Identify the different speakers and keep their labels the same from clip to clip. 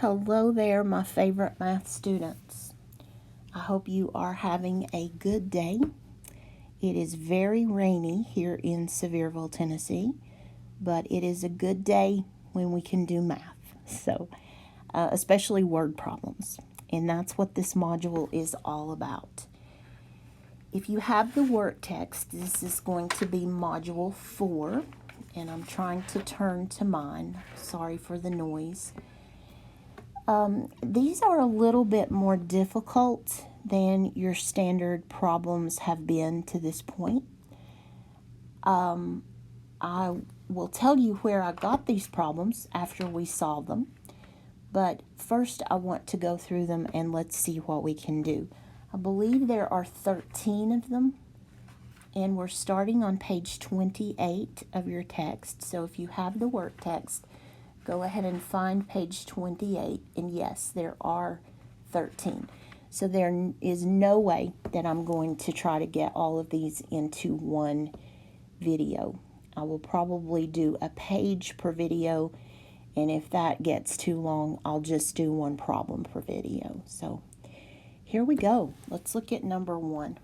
Speaker 1: Hello there, my favorite math students. I hope you are having a good day. It is very rainy here in Sevierville, Tennessee, but it is a good day when we can do math, especially word problems. And that's what this module is all about. If you have the work text, this is going to be module 4, and I'm trying to turn to mine. Sorry for the noise. These are a little bit more difficult than your standard problems have been to this point. I will tell you where I got these problems after we solve them, but first I want to go through them and let's see what we can do. I believe there are 13 of them, and we're starting on page 28 of your text. So if you have the work text, go ahead and find page 28, and yes, there are 13. So there is no way that I'm going to try to get all of these into one video. I will probably do a page per video, and if that gets too long, I'll just do one problem per video. So here we go. Let's look at number 1.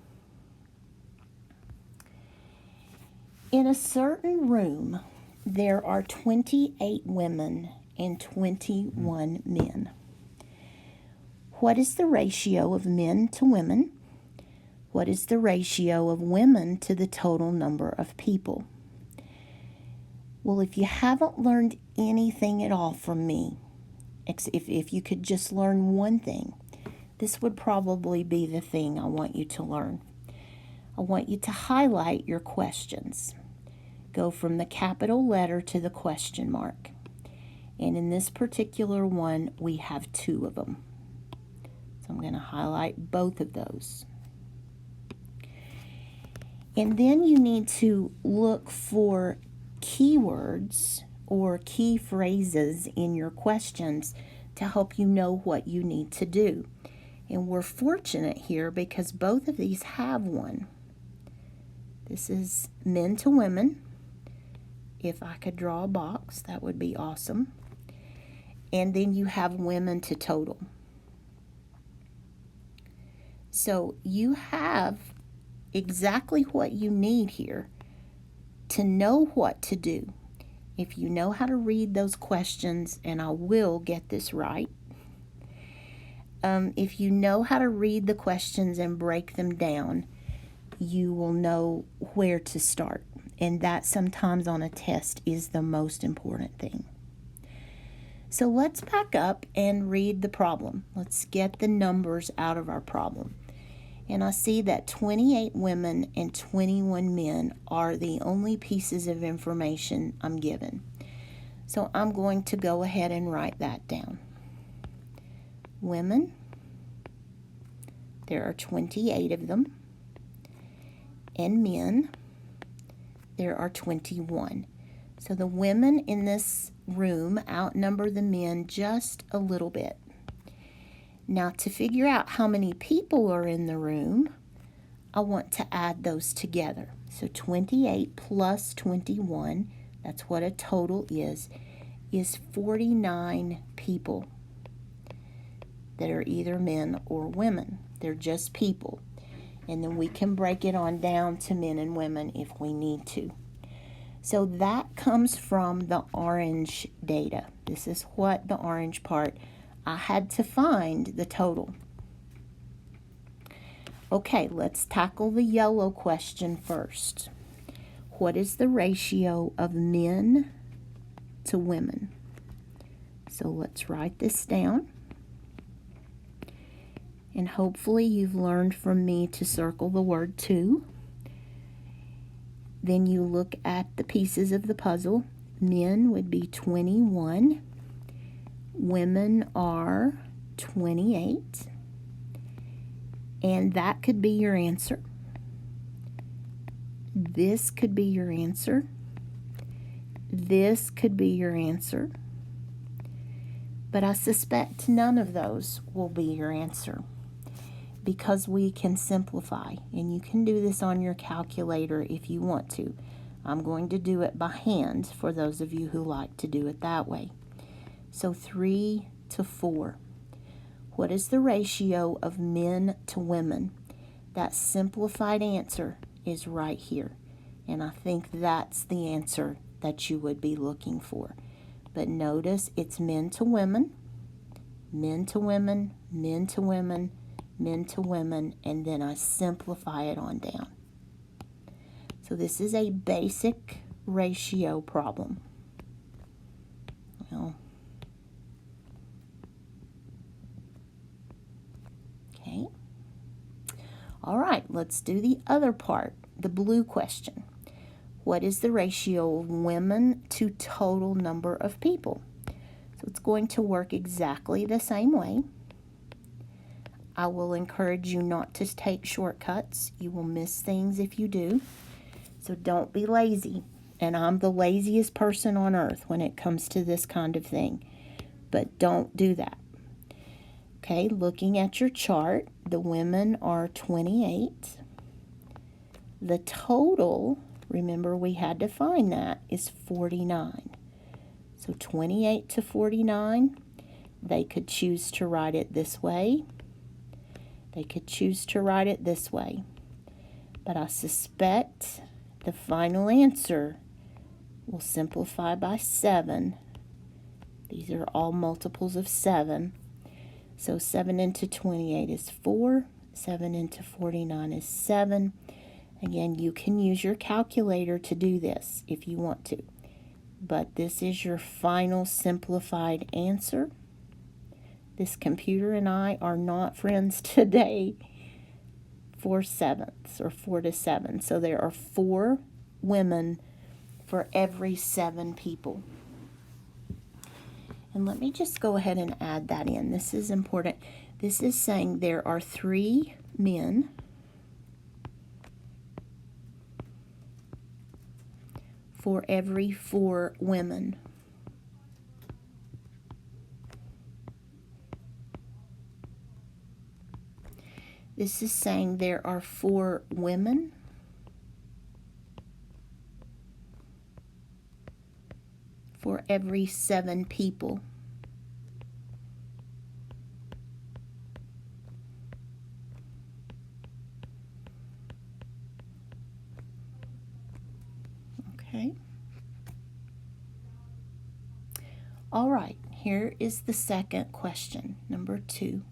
Speaker 1: In a certain room, there are 28 women and 21 men. What is the ratio of men to women? What is the ratio of women to the total number of people? Well, if you haven't learned anything at all from me, if you could just learn one thing, this would probably be the thing I want you to learn. I want you to highlight your questions. Go from the capital letter to the question mark. And in this particular one, we have 2 of them. So I'm going to highlight both of those. And then you need to look for keywords or key phrases in your questions to help you know what you need to do. And we're fortunate here because both of these have one. This is men to women. If I could draw a box, that would be awesome. And then you have women to total. So you have exactly what you need here to know what to do. If you know how to read those questions, and I will get this right, if you know how to read the questions and break them down, you will know where to start. And that sometimes on a test is the most important thing. So let's back up and read the problem. Let's get the numbers out of our problem. And I see that 28 women and 21 men are the only pieces of information I'm given. So I'm going to go ahead and write that down. Women, there are 28 of them. And men, there are 21. So the women in this room outnumber the men just a little bit. Now, to figure out how many people are in the room, I want to add those together. So 28 plus 21, that's what a total is 49 people that are either men or women. They're just people. And then we can break it on down to men and women if we need to. So that comes from the orange data. This is what the orange part, I had to find the total. Okay, let's tackle the yellow question first. What is the ratio of men to women? So let's write this down. And hopefully you've learned from me to circle the word to. Then you look at the pieces of the puzzle. Men would be 21. Women are 28. And that could be your answer. This could be your answer. This could be your answer. But I suspect none of those will be your answer, because we can simplify, and you can do this on your calculator if you want to. I'm going to do it by hand for those of you who like to do it that way. So 3 to 4. What is the ratio of men to women? That simplified answer is right here. And I think that's the answer that you would be looking for. But notice it's men to women, men to women, men to women, men to women, and then I simplify it on down. So this is a basic ratio problem. Well, okay. All right, let's do the other part, the blue question. What is the ratio of women to total number of people? So it's going to work exactly the same way. I will encourage you not to take shortcuts. You will miss things if you do. So don't be lazy. And I'm the laziest person on earth when it comes to this kind of thing. But don't do that. Okay, looking at your chart, the women are 28. The total, remember we had to find that, is 49. So 28 to 49, they could choose to write it this way. They could choose to write it this way. But I suspect the final answer will simplify by 7. These are all multiples of 7. So 7 into 28 is 4. 7 into 49 is 7. Again, you can use your calculator to do this if you want to. But this is your final simplified answer. This computer and I are not friends today. 4/7 or 4 to 7. So there are 4 women for every 7 people. And let me just go ahead and add that in. This is important. This is saying there are 3 men for every 4 women. This is saying there are 4 women for every 7 people. Okay. All right, here is the second question, number 2.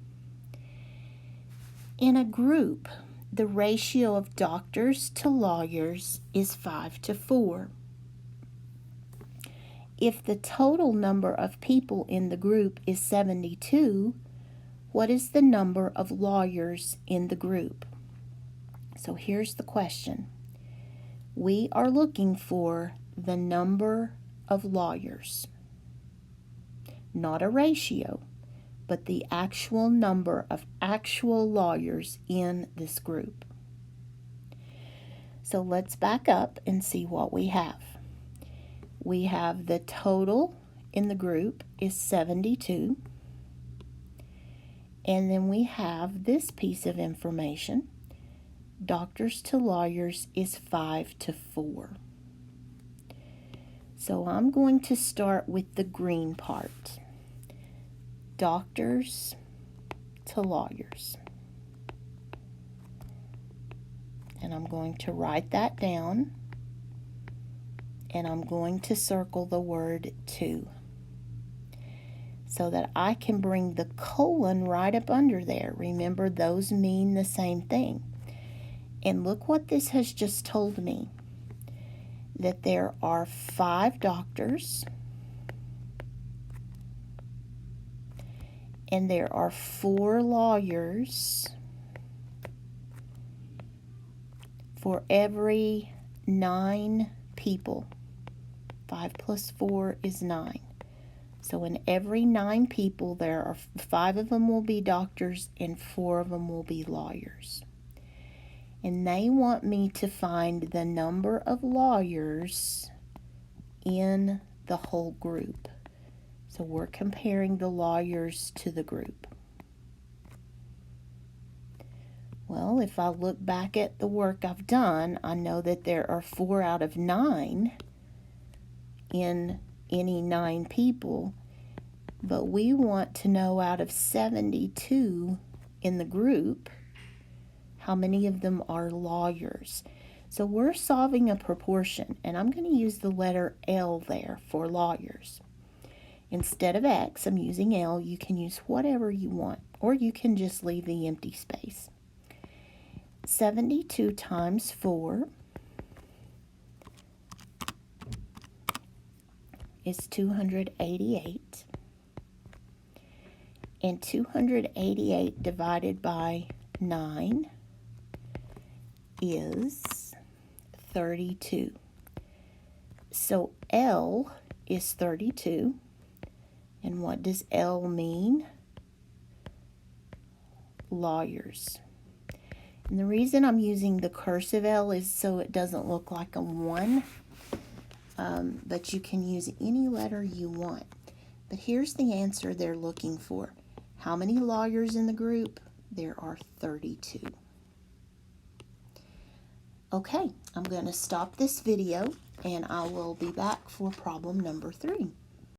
Speaker 1: In a group, the ratio of doctors to lawyers is 5 to 4. If the total number of people in the group is 72, what is the number of lawyers in the group? So here's the question. We are looking for the number of lawyers, not a ratio, but the actual number of actual lawyers in this group. So let's back up and see what we have. We have the total in the group is 72. And then we have this piece of information. Doctors to lawyers is 5 to 4. So I'm going to start with the green part. Doctors to lawyers. And I'm going to write that down. And I'm going to circle the word to, so that I can bring the colon right up under there. Remember, those mean the same thing. And look what this has just told me. That there are 5 doctors. And there are 4 lawyers for every 9 people. 5 plus 4 is 9. So in every 9 people, there are 5 of them will be doctors and 4 of them will be lawyers. And they want me to find the number of lawyers in the whole group. So we're comparing the lawyers to the group. Well, if I look back at the work I've done, I know that there are 4 out of 9 in any 9 people. but we want to know out of 72 in the group, how many of them are lawyers. So we're solving a proportion, and I'm going to use the letter L there for lawyers. Instead of X, I'm using L. You can use whatever you want, or you can just leave the empty space. 72 times 4 is 288. And 288 divided by 9 is 32. So L is 32. And what does L mean? Lawyers. And the reason I'm using the cursive L is so it doesn't look like a 1. But you can use any letter you want. But here's the answer they're looking for. How many lawyers in the group? There are 32. Okay, I'm going to stop this video and I will be back for problem number 3.